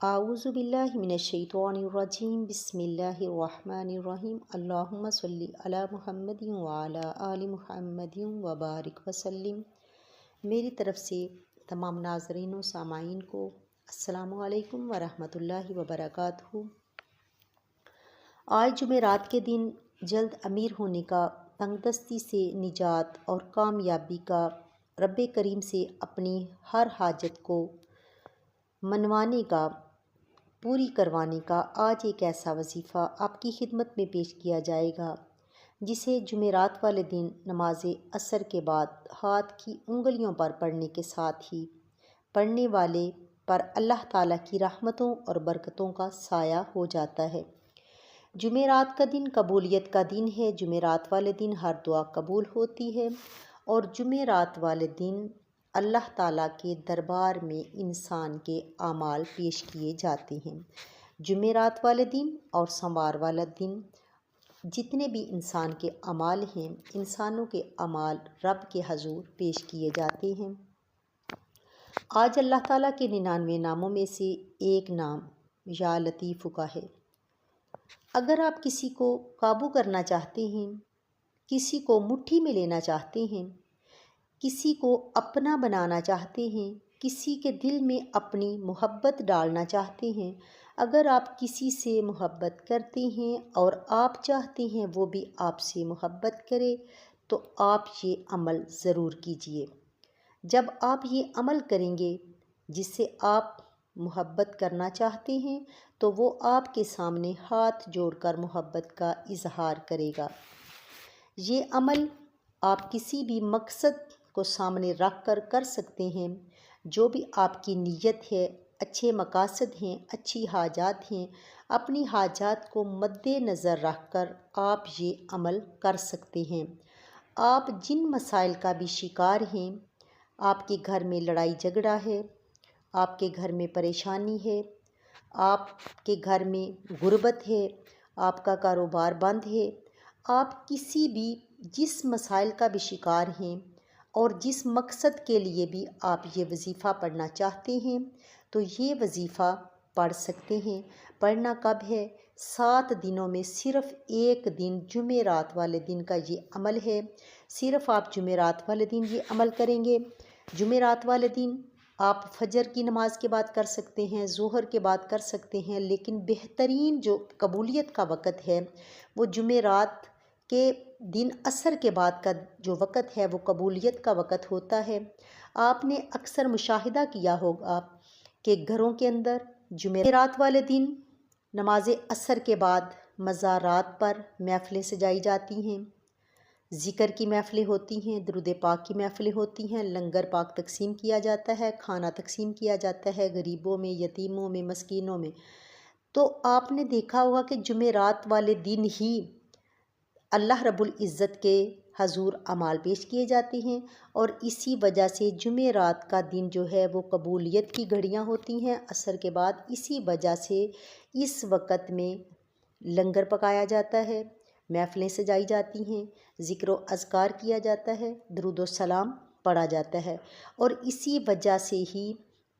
اعوذ باللہ من الشیطان الرجیم بسم اللہ الرحمن الرحیم اللہم صلی علی محمد وعلی آل محمد وبارک وسلم۔ میری طرف سے تمام ناظرین و سامعین کو السلام علیکم ورحمۃ اللہ وبرکاتہ۔ آج جمعرات کے دن جلد امیر ہونے کا، تنگ دستی سے نجات اور کامیابی کا، رب کریم سے اپنی ہر حاجت کو منوانے کا، پوری کروانے کا آج ایک ایسا وظیفہ آپ کی خدمت میں پیش کیا جائے گا جسے جمعرات والے دن نماز عصر کے بعد ہاتھ کی انگلیوں پر پڑھنے کے ساتھ ہی پڑھنے والے پر اللہ تعالیٰ کی رحمتوں اور برکتوں کا سایہ ہو جاتا ہے۔ جمعرات کا دن قبولیت کا دن ہے۔ جمعرات والے دن ہر دعا قبول ہوتی ہے اور جمعرات والے دن اللہ تعالیٰ کے دربار میں انسان کے اعمال پیش کیے جاتے ہیں۔ جمعرات والے دن اور سوموار والا دن جتنے بھی انسان کے اعمال ہیں، انسانوں کے اعمال رب کے حضور پیش کیے جاتے ہیں۔ آج اللہ تعالیٰ کے 99 ناموں میں سے ایک نام یا لطیف کا ہے۔ اگر آپ کسی کو قابو کرنا چاہتے ہیں، کسی کو مٹھی میں لینا چاہتے ہیں، کسی کو اپنا بنانا چاہتے ہیں، کسی کے دل میں اپنی محبت ڈالنا چاہتے ہیں، اگر آپ کسی سے محبت کرتے ہیں اور آپ چاہتے ہیں وہ بھی آپ سے محبت کرے تو آپ یہ عمل ضرور کیجئے۔ جب آپ یہ عمل کریں گے جس سے آپ محبت کرنا چاہتے ہیں تو وہ آپ کے سامنے ہاتھ جوڑ کر محبت کا اظہار کرے گا۔ یہ عمل آپ کسی بھی مقصد کو سامنے رکھ کر کر سکتے ہیں۔ جو بھی آپ کی نیت ہے، اچھے مقاصد ہیں، اچھی حاجات ہیں، اپنی حاجات کو مد نظر رکھ کر آپ یہ عمل کر سکتے ہیں۔ آپ جن مسائل کا بھی شکار ہیں، آپ کے گھر میں لڑائی جھگڑا ہے، آپ کے گھر میں پریشانی ہے، آپ کے گھر میں غربت ہے، آپ کا کاروبار بند ہے، آپ کسی بھی جس مسائل کا بھی شکار ہیں اور جس مقصد کے لیے بھی آپ یہ وظیفہ پڑھنا چاہتے ہیں تو یہ وظیفہ پڑھ سکتے ہیں۔ پڑھنا کب ہے؟ 7 دنوں میں صرف ایک دن جمعرات والے دن کا یہ عمل ہے۔ صرف آپ جمعرات والے دن یہ عمل کریں گے۔ جمعرات والے دن آپ فجر کی نماز کے بعد کر سکتے ہیں، ظہر کے بعد کر سکتے ہیں، لیکن بہترین جو قبولیت کا وقت ہے وہ جمعرات کے دن عصر کے بعد کا جو وقت ہے وہ قبولیت کا وقت ہوتا ہے۔ آپ نے اکثر مشاہدہ کیا ہوگا کہ گھروں کے اندر جمعرات والے دن نماز عصر کے بعد مزارات پر محفلیں سجائی جاتی ہیں، ذکر کی محفلیں ہوتی ہیں، درود پاک کی محفلیں ہوتی ہیں، لنگر پاک تقسیم کیا جاتا ہے، کھانا تقسیم کیا جاتا ہے غریبوں میں، یتیموں میں، مسکینوں میں۔ تو آپ نے دیکھا ہوگا کہ جمعرات والے دن ہی اللہ رب العزت کے حضور اعمال پیش کیے جاتے ہیں اور اسی وجہ سے جمعرات کا دن جو ہے وہ قبولیت کی گھڑیاں ہوتی ہیں عصر کے بعد۔ اسی وجہ سے اس وقت میں لنگر پکایا جاتا ہے، محفلیں سجائی جاتی ہیں، ذکر و اذکار کیا جاتا ہے، درود و سلام پڑھا جاتا ہے، اور اسی وجہ سے ہی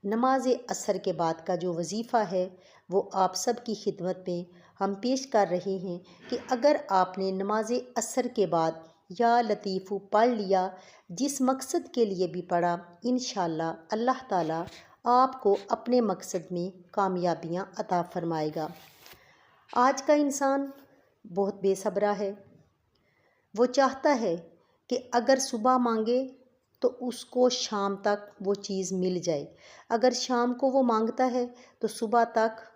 نماز عصر کے بعد کا جو وظیفہ ہے وہ آپ سب کی خدمت میں ہم پیش کر رہے ہیں کہ اگر آپ نے نماز عصر کے بعد یا لطیف پڑھ لیا، جس مقصد کے لیے بھی پڑھا، انشاءاللہ اللہ تعالیٰ آپ کو اپنے مقصد میں کامیابیاں عطا فرمائے گا۔ آج کا انسان بہت بے صبرا ہے۔ وہ چاہتا ہے کہ اگر صبح مانگے تو اس کو شام تک وہ چیز مل جائے، اگر شام کو وہ مانگتا ہے تو صبح تک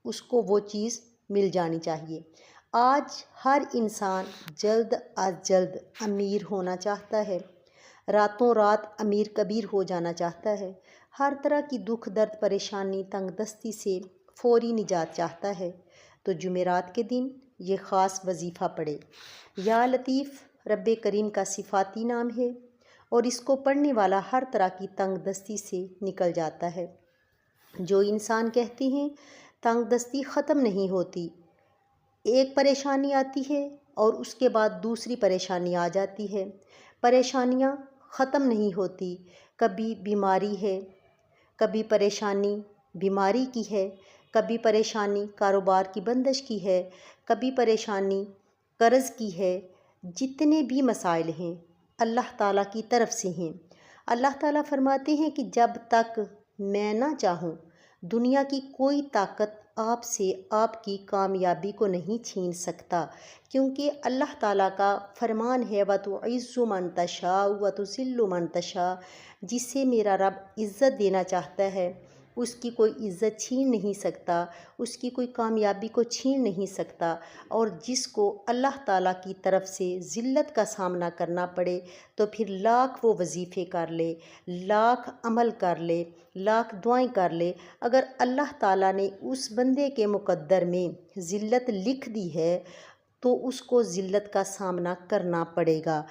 اس کو وہ چیز مل جانی چاہیے۔ آج ہر انسان جلد از جلد امیر ہونا چاہتا ہے، راتوں رات امیر کبیر ہو جانا چاہتا ہے، ہر طرح کی دکھ درد پریشانی تنگ دستی سے فوری نجات چاہتا ہے، تو جمعرات کے دن یہ خاص وظیفہ پڑھے۔ یا لطیف رب کریم کا صفاتی نام ہے اور اس کو پڑھنے والا ہر طرح کی تنگ دستی سے نکل جاتا ہے۔ جو انسان کہتے ہیں تنگ دستی ختم نہیں ہوتی، ایک پریشانی آتی ہے اور اس کے بعد دوسری پریشانی آ جاتی ہے، پریشانیاں ختم نہیں ہوتی، کبھی بیماری ہے، کبھی پریشانی بیماری کی ہے، کبھی پریشانی کاروبار کی بندش کی ہے، کبھی پریشانی قرض کی ہے۔ جتنے بھی مسائل ہیں اللہ تعالیٰ کی طرف سے ہیں۔ اللہ تعالیٰ فرماتے ہیں کہ جب تک میں نہ چاہوں دنیا کی کوئی طاقت آپ سے آپ کی کامیابی کو نہیں چھین سکتا، کیونکہ اللہ تعالیٰ کا فرمان ہے وَتُعِزُّ مَن تَشَاءُ وَتُذِلُّ مَن تَشَاءُ، جسے میرا رب عزت دینا چاہتا ہے اس کی کوئی عزت چھین نہیں سکتا، اس کی کوئی کامیابی کو چھین نہیں سکتا، اور جس کو اللہ تعالیٰ کی طرف سے ذلت کا سامنا کرنا پڑے تو پھر لاکھ وہ وظیفے کر لے، لاکھ عمل کر لے، لاکھ دعائیں کر لے، اگر اللہ تعالیٰ نے اس بندے کے مقدر میں ذلت لکھ دی ہے تو اس کو ذلت کا سامنا کرنا پڑے گا۔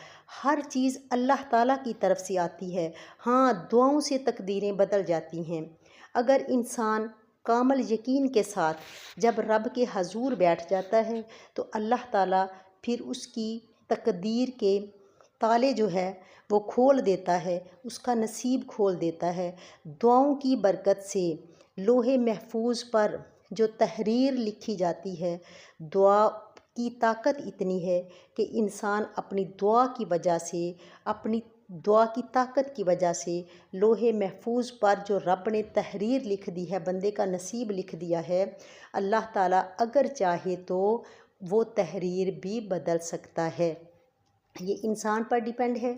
ہر چیز اللہ تعالیٰ کی طرف سے آتی ہے۔ ہاں، دعاؤں سے تقدیریں بدل جاتی ہیں۔ اگر انسان کامل یقین کے ساتھ جب رب کے حضور بیٹھ جاتا ہے تو اللہ تعالیٰ پھر اس کی تقدیر کے تالے جو ہے وہ کھول دیتا ہے، اس کا نصیب کھول دیتا ہے۔ دعاؤں کی برکت سے لوح محفوظ پر جو تحریر لکھی جاتی ہے، دعا کی طاقت اتنی ہے کہ انسان اپنی دعا کی وجہ سے، اپنی دعا کی طاقت کی وجہ سے لوح محفوظ پر جو رب نے تحریر لکھ دی ہے، بندے کا نصیب لکھ دیا ہے، اللہ تعالیٰ اگر چاہے تو وہ تحریر بھی بدل سکتا ہے۔ یہ انسان پر ڈیپینڈ ہے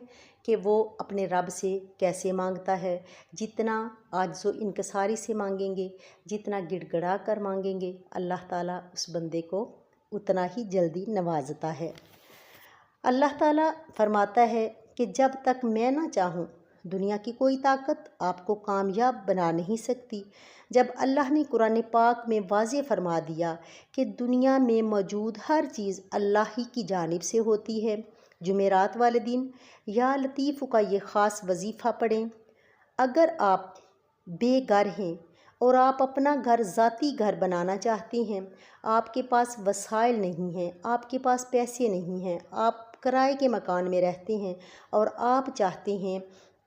کہ وہ اپنے رب سے کیسے مانگتا ہے۔ جتنا عاجز و انکساری سے مانگیں گے، جتنا گڑ گڑا کر مانگیں گے، اللہ تعالیٰ اس بندے کو اتنا ہی جلدی نوازتا ہے۔ اللہ تعالیٰ فرماتا ہے کہ جب تک میں نہ چاہوں دنیا کی کوئی طاقت آپ کو کامیاب بنا نہیں سکتی۔ جب اللہ نے قرآن پاک میں واضح فرما دیا کہ دنیا میں موجود ہر چیز اللہ ہی کی جانب سے ہوتی ہے، جمعرات والے دن یا لطیف کا یہ خاص وظیفہ پڑھیں۔ اگر آپ بے گھر ہیں اور آپ اپنا گھر ذاتی گھر بنانا چاہتے ہیں، آپ کے پاس وسائل نہیں ہیں، آپ کے پاس پیسے نہیں ہیں، آپ کرائے کے مکان میں رہتے ہیں اور آپ چاہتے ہیں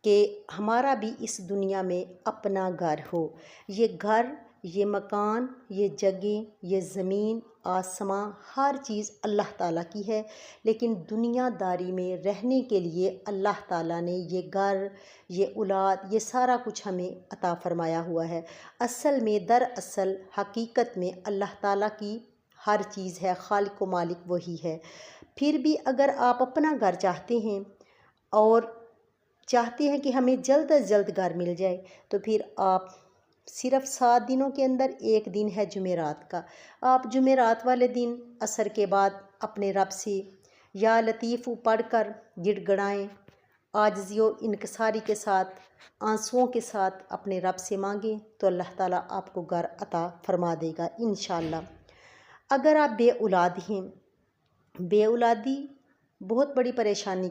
کہ ہمارا بھی اس دنیا میں اپنا گھر ہو، یہ گھر، یہ مکان، یہ جگہ، یہ زمین، آسماں، ہر چیز اللہ تعالیٰ کی ہے، لیکن دنیا داری میں رہنے کے لیے اللہ تعالیٰ نے یہ گھر، یہ اولاد، یہ سارا کچھ ہمیں عطا فرمایا ہوا ہے۔ اصل میں دراصل حقیقت میں اللہ تعالیٰ کی ہر چیز ہے، خالق و مالک وہی ہے۔ پھر بھی اگر آپ اپنا گھر چاہتے ہیں اور چاہتے ہیں کہ ہمیں جلد از جلد گھر مل جائے، تو پھر آپ صرف 7 دنوں کے اندر ایک دن ہے جمعرات کا، آپ جمعرات والے دن عصر کے بعد اپنے رب سے یا لطیف پڑھ کر گڑ گڑائیں، عاجزی و انکساری کے ساتھ، آنسوؤں کے ساتھ اپنے رب سے مانگیں تو اللہ تعالیٰ آپ کو گھر عطا فرما دے گا انشاءاللہ۔ اگر آپ بے اولاد ہیں، بے اولادی بہت بڑی پریشانی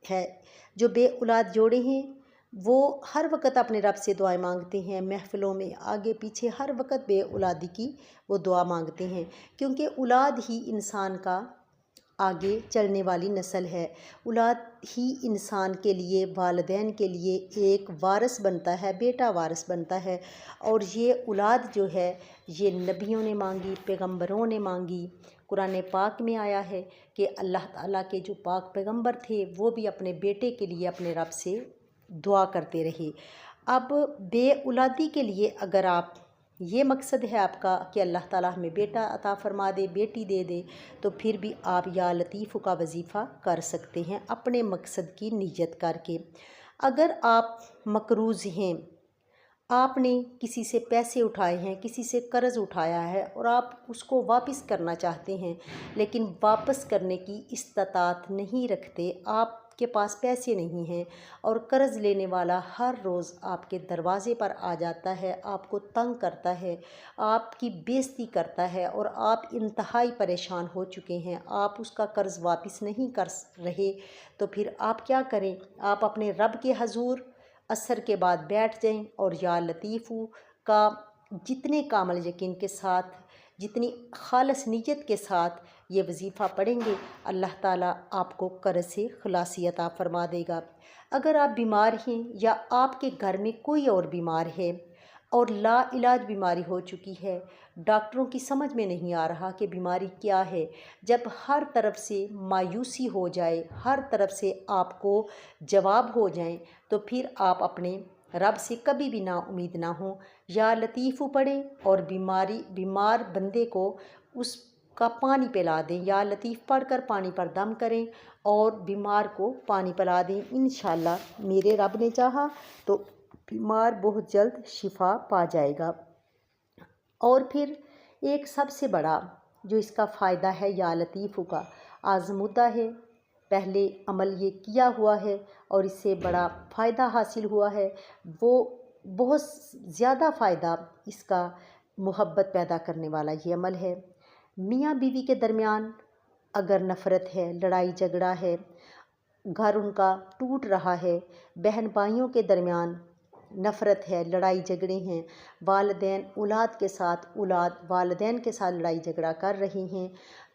ہے۔ جو بے اولاد جوڑے ہیں وہ ہر وقت اپنے رب سے دعائیں مانگتے ہیں، محفلوں میں آگے پیچھے ہر وقت بے اولادی کی وہ دعا مانگتے ہیں، کیونکہ اولاد ہی انسان کا آگے چلنے والی نسل ہے۔ اولاد ہی انسان کے لیے، والدین کے لیے ایک وارث بنتا ہے، بیٹا وارث بنتا ہے، اور یہ اولاد جو ہے یہ نبیوں نے مانگی، پیغمبروں نے مانگی۔ قرآن پاک میں آیا ہے کہ اللہ تعالیٰ کے جو پاک پیغمبر تھے وہ بھی اپنے بیٹے کے لیے اپنے رب سے دعا کرتے رہے۔ اب بے اولادی کے لیے اگر آپ، یہ مقصد ہے آپ کا کہ اللہ تعالیٰ ہمیں بیٹا عطا فرما دے، بیٹی دے دے، تو پھر بھی آپ یا لطیف کا وظیفہ کر سکتے ہیں اپنے مقصد کی نیت کر کے۔ اگر آپ مقروض ہیں، آپ نے کسی سے پیسے اٹھائے ہیں، کسی سے قرض اٹھایا ہے اور آپ اس کو واپس کرنا چاہتے ہیں لیکن واپس کرنے کی استطاعت نہیں رکھتے، آپ کے پاس پیسے نہیں ہیں اور قرض لینے والا ہر روز آپ کے دروازے پر آ جاتا ہے، آپ کو تنگ کرتا ہے، آپ کی بے عزتی کرتا ہے اور آپ انتہائی پریشان ہو چکے ہیں، آپ اس کا قرض واپس نہیں کر رہے، تو پھر آپ کیا کریں؟ آپ اپنے رب کے حضور عصر کے بعد بیٹھ جائیں اور یا لطیف کا جتنے کامل یقین کے ساتھ، جتنی خالص نیت کے ساتھ یہ وظیفہ پڑھیں گے، اللہ تعالیٰ آپ کو قرض سے خلاصی عطا فرما دے گا۔ اگر آپ بیمار ہیں یا آپ کے گھر میں کوئی اور بیمار ہے اور لا علاج بیماری ہو چکی ہے، ڈاکٹروں کی سمجھ میں نہیں آ رہا کہ بیماری کیا ہے۔ جب ہر طرف سے مایوسی ہو جائے، ہر طرف سے آپ کو جواب ہو جائیں، تو پھر آپ اپنے رب سے کبھی بھی نا امید نہ ہوں۔ یا لطیف پڑھیں اور بیمار بندے کو اس کا پانی پلا دیں، یا لطیف پڑھ کر پانی پر دم کریں اور بیمار کو پانی پلا دیں۔ انشاءاللہ میرے رب نے چاہا تو بیمار بہت جلد شفا پا جائے گا۔ اور پھر ایک سب سے بڑا جو اس کا فائدہ ہے یا لطیف کا، آزمودہ ہے، پہلے عمل یہ کیا ہوا ہے اور اس سے بڑا فائدہ حاصل ہوا ہے، وہ بہت زیادہ فائدہ اس کا محبت پیدا کرنے والا یہ عمل ہے۔ میاں بیوی کے درمیان اگر نفرت ہے، لڑائی جھگڑا ہے، گھر ان کا ٹوٹ رہا ہے، بہن بھائیوں کے درمیان نفرت ہے، لڑائی جھگڑے ہیں، والدین اولاد کے ساتھ، اولاد والدین کے ساتھ لڑائی جھگڑا کر رہے ہیں،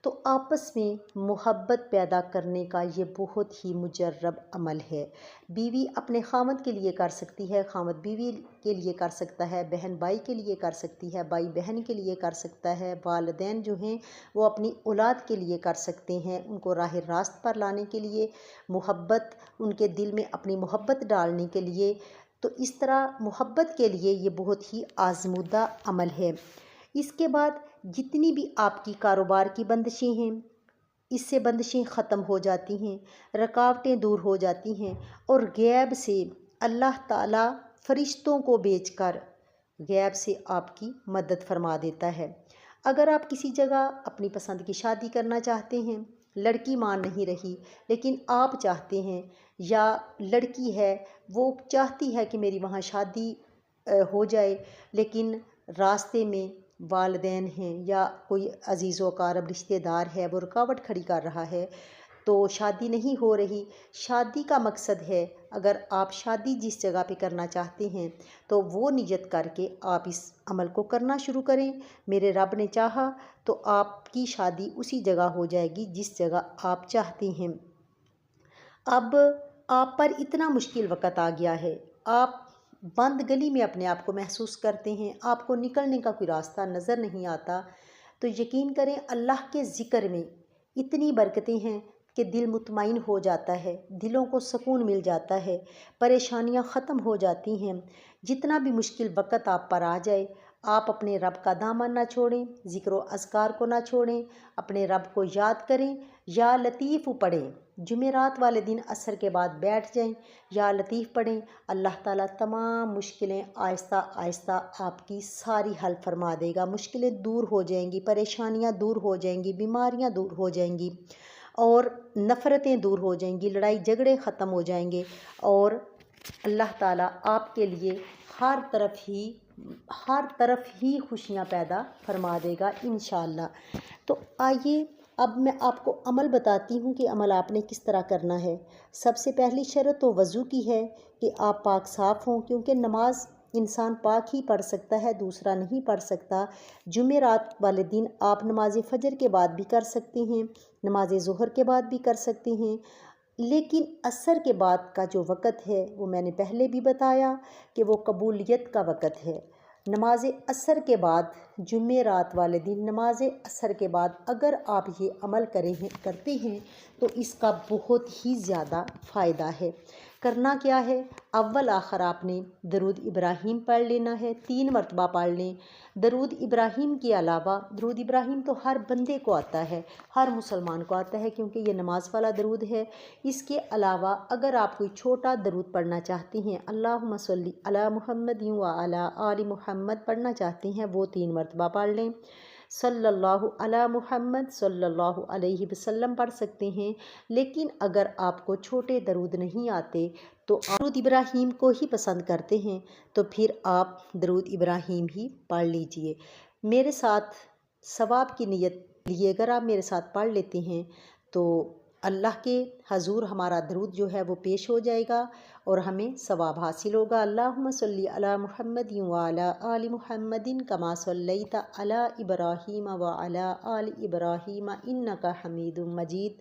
تو آپس میں محبت پیدا کرنے کا یہ بہت ہی مجرب عمل ہے۔ بیوی اپنے خاوند کے لیے کر سکتی ہے، خاوند بیوی کے لیے کر سکتا ہے، بہن بھائی کے لیے کر سکتی ہے، بھائی بہن کے لیے کر سکتا ہے، والدین جو ہیں وہ اپنی اولاد کے لیے کر سکتے ہیں، ان کو راہ راست پر لانے کے لیے، محبت ان کے دل میں اپنی محبت ڈالنے کے لیے۔ تو اس طرح محبت کے لیے یہ بہت ہی آزمودہ عمل ہے۔ اس کے بعد جتنی بھی آپ کی کاروبار کی بندشیں ہیں، اس سے بندشیں ختم ہو جاتی ہیں، رکاوٹیں دور ہو جاتی ہیں، اور غیب سے اللہ تعالیٰ فرشتوں کو بھیج کر غیب سے آپ کی مدد فرما دیتا ہے۔ اگر آپ کسی جگہ اپنی پسند کی شادی کرنا چاہتے ہیں، لڑکی مان نہیں رہی لیکن آپ چاہتے ہیں، یا لڑکی ہے وہ چاہتی ہے کہ میری وہاں شادی ہو جائے، لیکن راستے میں والدین ہیں یا کوئی عزیز و اقارب رشتہ دار ہے وہ رکاوٹ کھڑی کر رہا ہے، تو شادی نہیں ہو رہی۔ شادی کا مقصد ہے، اگر آپ شادی جس جگہ پہ کرنا چاہتے ہیں تو وہ نیت کر کے آپ اس عمل کو کرنا شروع کریں۔ میرے رب نے چاہا تو آپ کی شادی اسی جگہ ہو جائے گی جس جگہ آپ چاہتے ہیں۔ اب آپ پر اتنا مشکل وقت آ گیا ہے، آپ بند گلی میں اپنے آپ کو محسوس کرتے ہیں، آپ کو نکلنے کا کوئی راستہ نظر نہیں آتا، تو یقین کریں اللہ کے ذکر میں اتنی برکتیں ہیں کہ دل مطمئن ہو جاتا ہے، دلوں کو سکون مل جاتا ہے، پریشانیاں ختم ہو جاتی ہیں۔ جتنا بھی مشکل وقت آپ پر آ جائے، آپ اپنے رب کا دامن نہ چھوڑیں، ذکر و اذکار کو نہ چھوڑیں، اپنے رب کو یاد کریں، یا لطیف پڑھیں۔ جمعرات والے دن عصر کے بعد بیٹھ جائیں، یا لطیف پڑھیں، اللہ تعالیٰ تمام مشکلیں آہستہ آہستہ آپ کی ساری حل فرما دے گا، مشکلیں دور ہو جائیں گی، پریشانیاں دور ہو جائیں گی، بیماریاں دور ہو جائیں گی، اور نفرتیں دور ہو جائیں گی، لڑائی جھگڑے ختم ہو جائیں گے، اور اللہ تعالیٰ آپ کے لیے ہر طرف ہی خوشیاں پیدا فرما دے گا انشاءاللہ۔ تو آئیے اب میں آپ کو عمل بتاتی ہوں کہ عمل آپ نے کس طرح کرنا ہے۔ سب سے پہلی شرط تو وضو کی ہے کہ آپ پاک صاف ہوں، کیونکہ نماز انسان پاک ہی پڑھ سکتا ہے، دوسرا نہیں پڑھ سکتا۔ جمعرات والے دن آپ نماز فجر کے بعد بھی کر سکتے ہیں، نماز ظہر کے بعد بھی کر سکتے ہیں، لیکن عصر کے بعد کا جو وقت ہے وہ میں نے پہلے بھی بتایا کہ وہ قبولیت کا وقت ہے۔ نماز عصر کے بعد، جمعرات والے دن نماز عصر کے بعد اگر آپ یہ عمل کرتے ہیں تو اس کا بہت ہی زیادہ فائدہ ہے۔ کرنا کیا ہے؟ اول آخر آپ نے درود ابراہیم پڑھ لینا ہے، 3 مرتبہ پڑھ لیں۔ درود ابراہیم کے علاوہ، درود ابراہیم تو ہر بندے کو آتا ہے، ہر مسلمان کو آتا ہے، کیونکہ یہ نماز والا درود ہے۔ اس کے علاوہ اگر آپ کوئی چھوٹا درود پڑھنا چاہتے ہیں، اللہم صلی علی محمد وعلی آل محمد پڑھنا چاہتے ہیں، وہ 3 مرتبہ پڑھ لیں۔ صلی اللہ علی محمد صلی اللہ علیہ وسلم پڑھ سکتے ہیں، لیکن اگر آپ کو چھوٹے درود نہیں آتے تو درود ابراہیم کو ہی پسند کرتے ہیں تو پھر آپ درود ابراہیم ہی پڑھ لیجئے۔ میرے ساتھ ثواب کی نیت لیے اگر آپ میرے ساتھ پڑھ لیتے ہیں تو اللہ کے حضور ہمارا درود جو ہے وہ پیش ہو جائے گا اور ہمیں ثواب حاصل ہوگا۔ اللہم صلی علی محمد وعلی آل محمد کما صلیت علی ابراہیم وعلی آل ابراہیم انک حمید مجید۔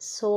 100